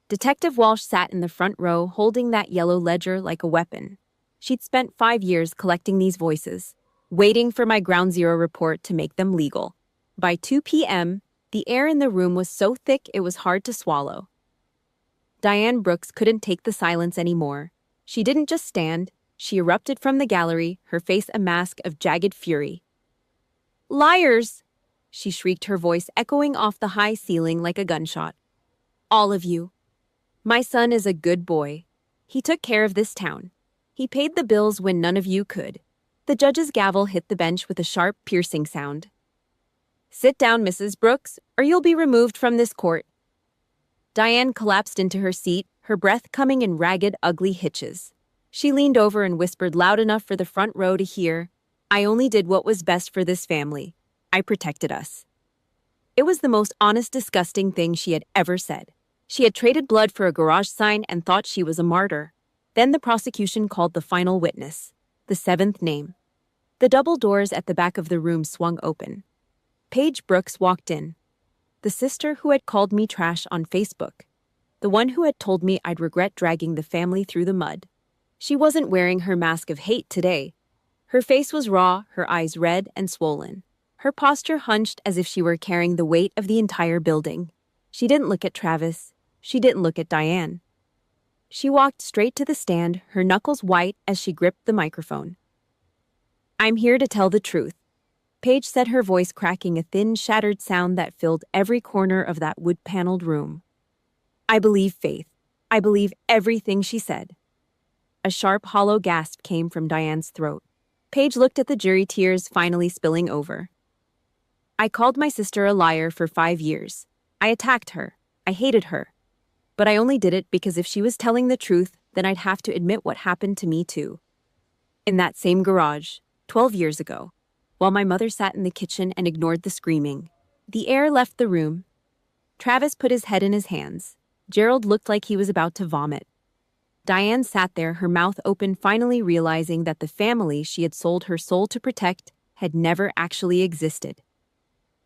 Detective Walsh sat in the front row, holding that yellow ledger like a weapon. She'd spent 5 years collecting these voices, waiting for my ground zero report to make them legal. By 2 p.m., the air in the room was so thick it was hard to swallow. Diane Brooks couldn't take the silence anymore. She didn't just stand, she erupted from the gallery, her face a mask of jagged fury. "Liars!" she shrieked, her voice echoing off the high ceiling like a gunshot. "All of you. My son is a good boy. He took care of this town. He paid the bills when none of you could." The judge's gavel hit the bench with a sharp, piercing sound. "Sit down, Mrs. Brooks, or you'll be removed from this court." Diane collapsed into her seat, her breath coming in ragged, ugly hitches. She leaned over and whispered loud enough for the front row to hear, "I only did what was best for this family. I protected us." It was the most honest, disgusting thing she had ever said. She had traded blood for a garage sign and thought she was a martyr. Then the prosecution called the final witness. The 7th name. The double doors at the back of the room swung open. Paige Brooks walked in. The sister who had called me trash on Facebook. The one who had told me I'd regret dragging the family through the mud. She wasn't wearing her mask of hate today. Her face was raw, her eyes red and swollen. Her posture hunched as if she were carrying the weight of the entire building. She didn't look at Travis. She didn't look at Diane. She walked straight to the stand, her knuckles white as she gripped the microphone. "I'm here to tell the truth," Paige said, her voice cracking a thin, shattered sound that filled every corner of that wood-paneled room. "I believe Faith. I believe everything she said." A sharp, hollow gasp came from Diane's throat. Paige looked at the jury, tears finally spilling over. "I called my sister a liar for 5 years. I attacked her. I hated her. But I only did it because if she was telling the truth, then I'd have to admit what happened to me too. In that same garage, 12 years ago, while my mother sat in the kitchen and ignored the screaming. The air left the room. Travis put his head in his hands. Gerald looked like he was about to vomit. Diane sat there, her mouth open, finally realizing that the family she had sold her soul to protect had never actually existed.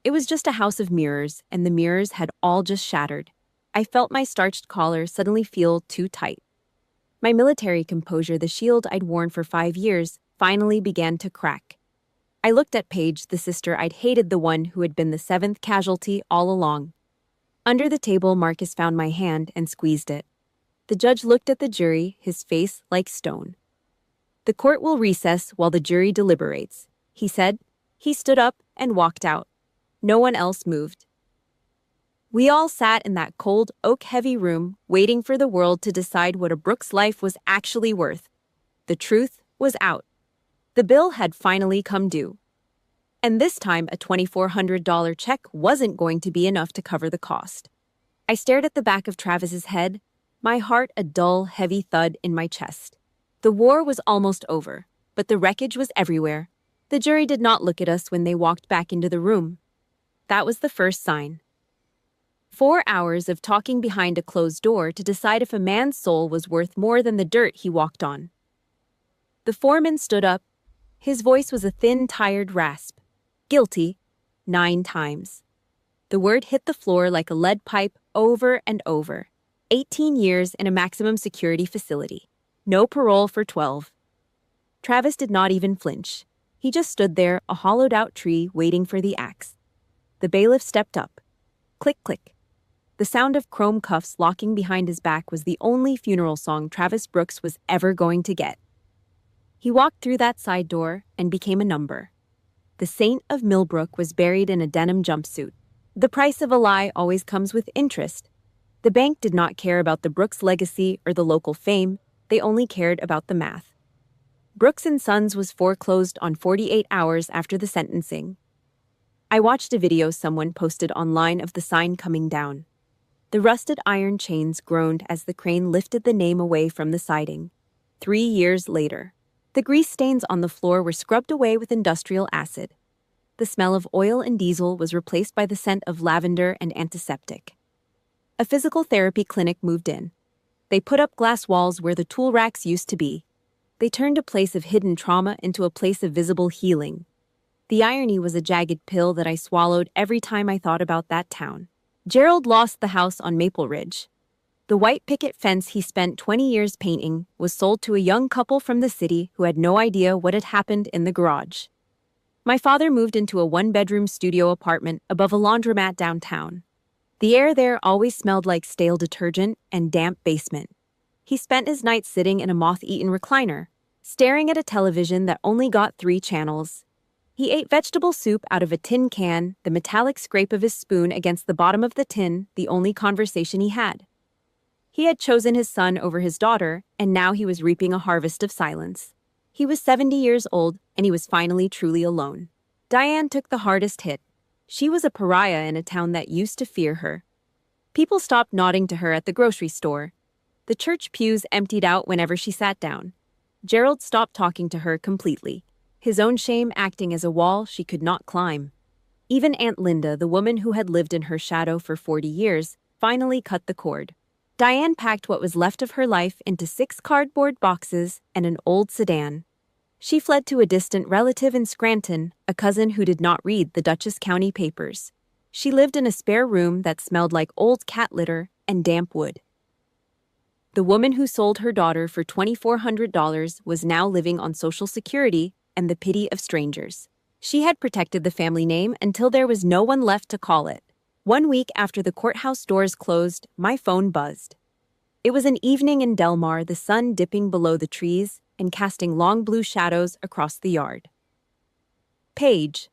It was just a house of mirrors, and the mirrors had all just shattered. I felt my starched collar suddenly feel too tight. My military composure, the shield I'd worn for 5 years, finally began to crack. I looked at Paige, the sister I'd hated, the one who had been the 7th casualty all along. Under the table, Marcus found my hand and squeezed it. The judge looked at the jury, his face like stone. "The court will recess while the jury deliberates," he said. He stood up and walked out. No one else moved. We all sat in that cold, oak-heavy room, waiting for the world to decide what a Brooks life was actually worth. The truth was out. The bill had finally come due. And this time, a $2,400 check wasn't going to be enough to cover the cost. I stared at the back of Travis's head, my heart a dull, heavy thud in my chest. The war was almost over, but the wreckage was everywhere. The jury did not look at us when they walked back into the room. That was the first sign. 4 hours of talking behind a closed door to decide if a man's soul was worth more than the dirt he walked on. The foreman stood up. His voice was a thin, tired rasp. Guilty, 9 times. The word hit the floor like a lead pipe over and over. 18 years in a maximum security facility. No parole for 12. Travis did not even flinch. He just stood there, a hollowed-out tree, waiting for the axe. The bailiff stepped up. Click, click. The sound of chrome cuffs locking behind his back was the only funeral song Travis Brooks was ever going to get. He walked through that side door and became a number. The Saint of Millbrook was buried in a denim jumpsuit. The price of a lie always comes with interest. The bank did not care about the Brooks legacy or the local fame. They only cared about the math. Brooks & Sons was foreclosed on 48 hours after the sentencing. I watched a video someone posted online of the sign coming down. The rusted iron chains groaned as the crane lifted the name away from the siding. 3 years later, the grease stains on the floor were scrubbed away with industrial acid. The smell of oil and diesel was replaced by the scent of lavender and antiseptic. A physical therapy clinic moved in. They put up glass walls where the tool racks used to be. They turned a place of hidden trauma into a place of visible healing. The irony was a jagged pill that I swallowed every time I thought about that town. Gerald lost the house on Maple Ridge. The white picket fence he spent 20 years painting was sold to a young couple from the city who had no idea what had happened in the garage. My father moved into a 1-bedroom studio apartment above a laundromat downtown. The air there always smelled like stale detergent and damp basement. He spent his nights sitting in a moth-eaten recliner, staring at a television that only got 3 channels. He ate vegetable soup out of a tin can, the metallic scrape of his spoon against the bottom of the tin, the only conversation he had. He had chosen his son over his daughter, and now he was reaping a harvest of silence. He was 70 years old, and he was finally truly alone. Diane took the hardest hit. She was a pariah in a town that used to fear her. People stopped nodding to her at the grocery store. The church pews emptied out whenever she sat down. Gerald stopped talking to her completely, his own shame acting as a wall she could not climb. Even Aunt Linda, the woman who had lived in her shadow for 40 years, finally cut the cord. Diane packed what was left of her life into 6 cardboard boxes and an old sedan. She fled to a distant relative in Scranton, a cousin who did not read the Dutchess County papers. She lived in a spare room that smelled like old cat litter and damp wood. The woman who sold her daughter for $2,400 was now living on Social Security and the pity of strangers. She had protected the family name until there was no one left to call it. 1 week after the courthouse doors closed, my phone buzzed. It was an evening in Delmar, the sun dipping below the trees and casting long blue shadows across the yard. Paige.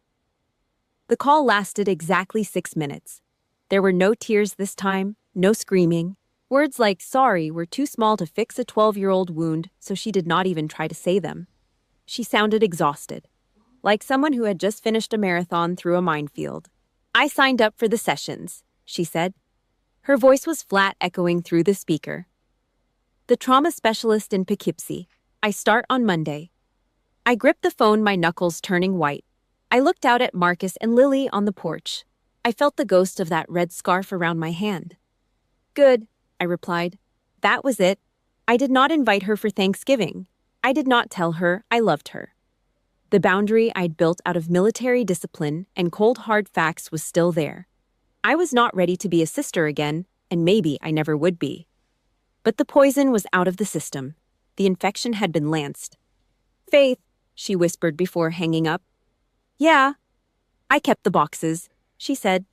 The call lasted exactly 6 minutes. There were no tears this time, no screaming. Words like sorry were too small to fix a 12-year-old wound, so she did not even try to say them. She sounded exhausted, like someone who had just finished a marathon through a minefield. "I signed up for the sessions," she said. Her voice was flat, echoing through the speaker. "The trauma specialist in Poughkeepsie. I start on Monday." I gripped the phone, my knuckles turning white. I looked out at Marcus and Lily on the porch. I felt the ghost of that red scarf around my hand. Good, I replied. That was it. I did not invite her for Thanksgiving. I did not tell her I loved her. The boundary I'd built out of military discipline and cold hard facts was still there. I was not ready to be a sister again, and maybe I never would be. But the poison was out of the system. The infection had been lanced. Faith, she whispered before hanging up. Yeah. I kept the boxes, she said.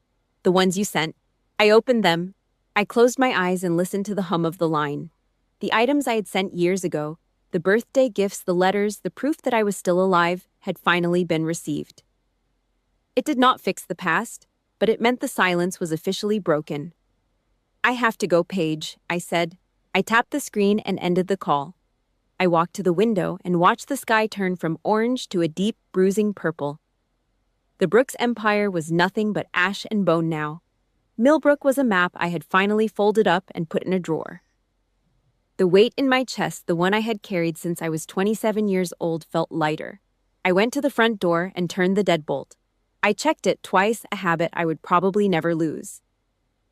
The ones you sent. I opened them. I closed my eyes and listened to the hum of the line. The items I had sent years ago, the birthday gifts, the letters, the proof that I was still alive, had finally been received. It did not fix the past, but it meant the silence was officially broken. I have to go, Paige, I said. I tapped the screen and ended the call. I walked to the window and watched the sky turn from orange to a deep, bruising purple. The Brooks Empire was nothing but ash and bone now. Millbrook was a map I had finally folded up and put in a drawer. The weight in my chest, the one I had carried since I was 27 years old, felt lighter. I went to the front door and turned the deadbolt. I checked it twice, a habit I would probably never lose.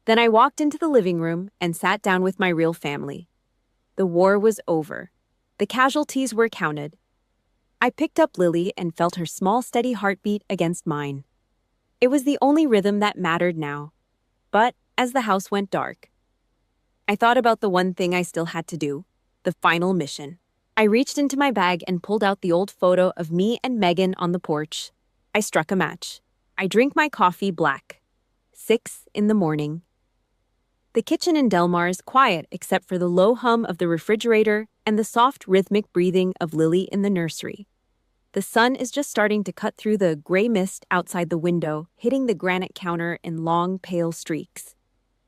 Then I walked into the living room and sat down with my real family. The war was over. The casualties were counted. I picked up Lily and felt her small, steady heartbeat against mine. It was the only rhythm that mattered now. But as the house went dark, I thought about the one thing I still had to do, the final mission. I reached into my bag and pulled out the old photo of me and Megan on the porch. I struck a match. I drank my coffee black. 6 a.m. The kitchen in Delmar is quiet except for the low hum of the refrigerator and the soft rhythmic breathing of Lily in the nursery. The sun is just starting to cut through the gray mist outside the window, hitting the granite counter in long, pale streaks.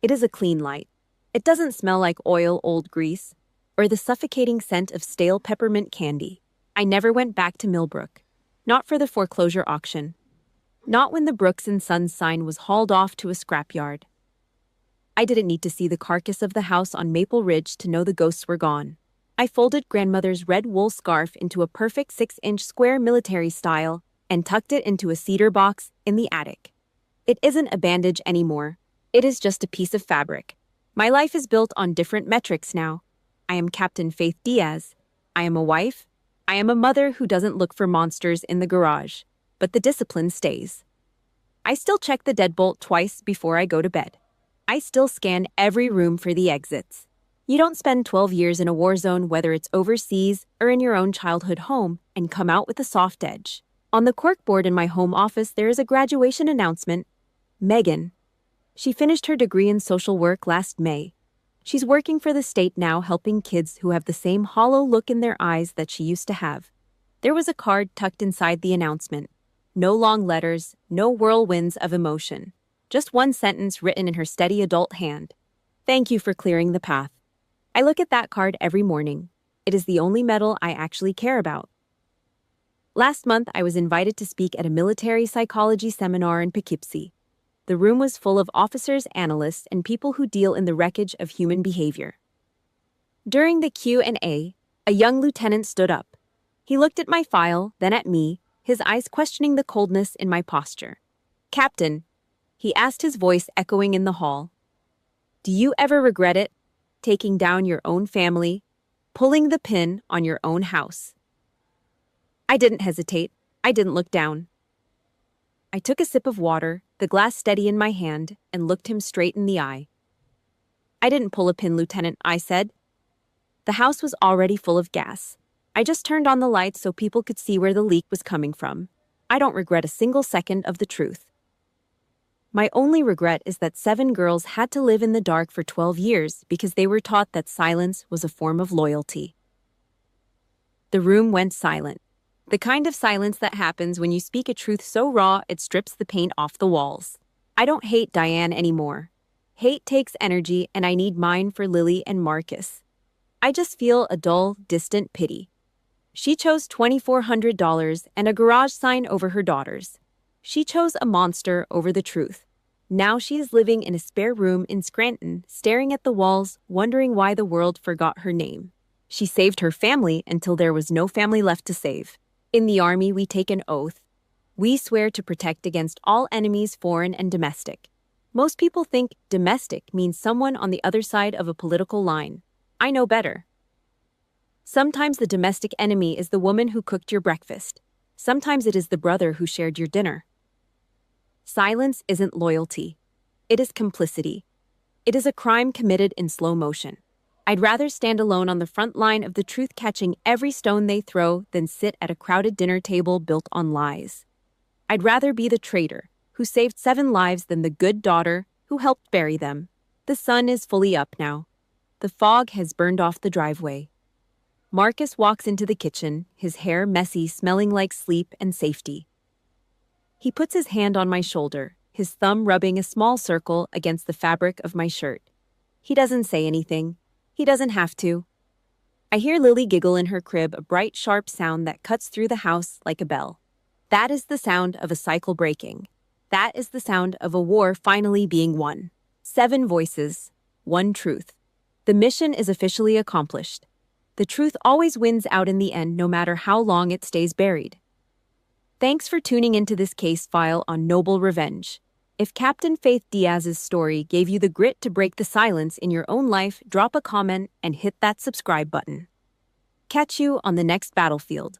It is a clean light. It doesn't smell like oil, old grease, or the suffocating scent of stale peppermint candy. I never went back to Millbrook. Not for the foreclosure auction. Not when the Brooks and Sons sign was hauled off to a scrapyard. I didn't need to see the carcass of the house on Maple Ridge to know the ghosts were gone. I folded grandmother's red wool scarf into a perfect 6-inch square military style and tucked it into a cedar box in the attic. It isn't a bandage anymore. It is just a piece of fabric. My life is built on different metrics now. I am Captain Faith Diaz. I am a wife. I am a mother who doesn't look for monsters in the garage, but the discipline stays. I still check the deadbolt twice before I go to bed. I still scan every room for the exits. You don't spend 12 years in a war zone, whether it's overseas or in your own childhood home, and come out with a soft edge. On the corkboard in my home office, there is a graduation announcement. Megan. She finished her degree in social work last May. She's working for the state now, helping kids who have the same hollow look in their eyes that she used to have. There was a card tucked inside the announcement. No long letters, no whirlwinds of emotion. Just one sentence written in her steady adult hand. Thank you for clearing the path. I look at that card every morning. It is the only medal I actually care about. Last month, I was invited to speak at a military psychology seminar in Poughkeepsie. The room was full of officers, analysts, and people who deal in the wreckage of human behavior. During the Q&A, a young lieutenant stood up. He looked at my file, then at me, his eyes questioning the coldness in my posture. Captain, he asked, his voice echoing in the hall. Do you ever regret it? Taking down your own family, pulling the pin on your own house? I didn't hesitate. I didn't look down. I took a sip of water, the glass steady in my hand, and looked him straight in the eye. I didn't pull a pin, Lieutenant, I said. The house was already full of gas. I just turned on the lights so people could see where the leak was coming from. I don't regret a single second of the truth. My only regret is that 7 girls had to live in the dark for 12 years because they were taught that silence was a form of loyalty. The room went silent. The kind of silence that happens when you speak a truth so raw it strips the paint off the walls. I don't hate Diane anymore. Hate takes energy, and I need mine for Lily and Marcus. I just feel a dull, distant pity. She chose $2,400 and a garage sign over her daughters. She chose a monster over the truth. Now she is living in a spare room in Scranton, staring at the walls, wondering why the world forgot her name. She saved her family until there was no family left to save. In the army, we take an oath. We swear to protect against all enemies, foreign and domestic. Most people think domestic means someone on the other side of a political line. I know better. Sometimes the domestic enemy is the woman who cooked your breakfast. Sometimes it is the brother who shared your dinner. Silence isn't loyalty. It is complicity. It is a crime committed in slow motion. I'd rather stand alone on the front line of the truth, catching every stone they throw, than sit at a crowded dinner table built on lies. I'd rather be the traitor who saved 7 lives than the good daughter who helped bury them. The sun is fully up now. The fog has burned off the driveway. Marcus walks into the kitchen, his hair messy, smelling like sleep and safety. He puts his hand on my shoulder, his thumb rubbing a small circle against the fabric of my shirt. He doesn't say anything. He doesn't have to. I hear Lily giggle in her crib, a bright, sharp sound that cuts through the house like a bell. That is the sound of a cycle breaking. That is the sound of a war finally being won. 7 voices, 1 truth. The mission is officially accomplished. The truth always wins out in the end, no matter how long it stays buried. Thanks for tuning into this case file on Noble Revenge. If Captain Faith Diaz's story gave you the grit to break the silence in your own life, drop a comment and hit that subscribe button. Catch you on the next battlefield.